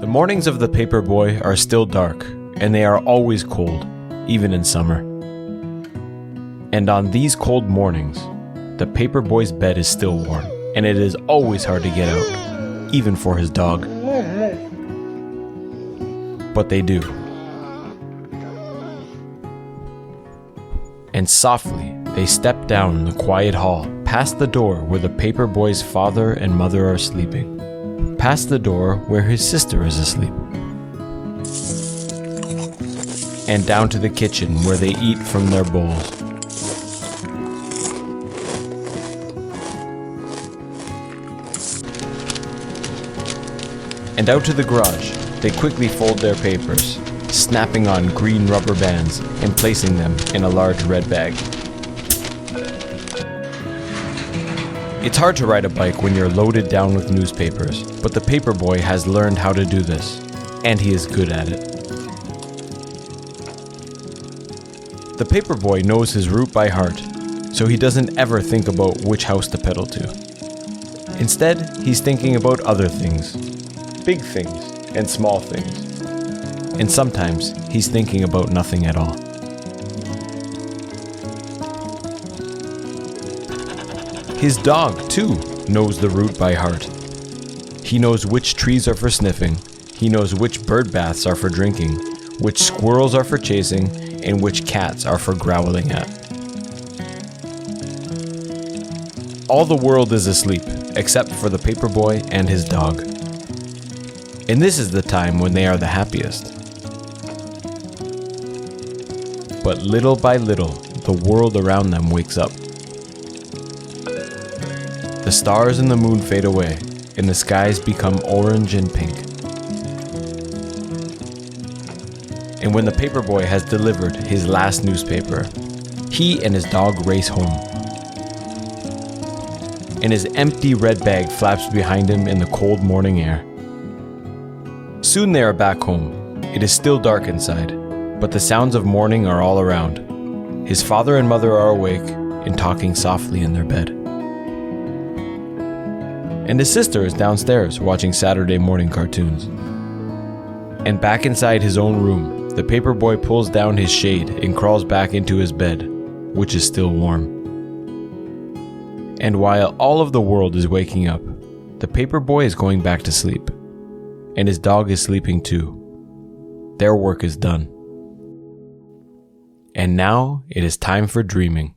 The mornings of the Paperboy are still dark, and they are always cold, even in summer. And on these cold mornings, the Paperboy's bed is still warm, and it is always hard to get out, even for his dog. But they do. And softly, they step down the quiet hall, past the door where the Paperboy's father and mother are sleeping, past the door where his sister is asleep, and down to the kitchen where they eat from their bowls. And out to the garage, they quickly fold their papers, snapping on green rubber bands and placing them in a large red bag. It's hard to ride a bike when you're loaded down with newspapers, but the Paperboy has learned how to do this, and he is good at it. The Paperboy knows his route by heart, so he doesn't ever think about which house to pedal to. Instead, he's thinking about other things, big things and small things. And sometimes he's thinking about nothing at all. His dog, too, knows the route by heart. He knows which trees are for sniffing, he knows which bird baths are for drinking, which squirrels are for chasing, and which cats are for growling at. All the world is asleep, except for the Paperboy and his dog. And this is the time when they are the happiest. But little by little, the world around them wakes up. The stars and the moon fade away, and the skies become orange and pink. And when the Paperboy has delivered his last newspaper, he and his dog race home. And his empty red bag flaps behind him in the cold morning air. Soon they are back home. It is still dark inside, but the sounds of morning are all around. His father and mother are awake and talking softly in their bed. And his sister is downstairs watching Saturday morning cartoons. And back inside his own room, the Paperboy pulls down his shade and crawls back into his bed, which is still warm. And while all of the world is waking up, the Paperboy is going back to sleep. And his dog is sleeping too. Their work is done. And now it is time for dreaming.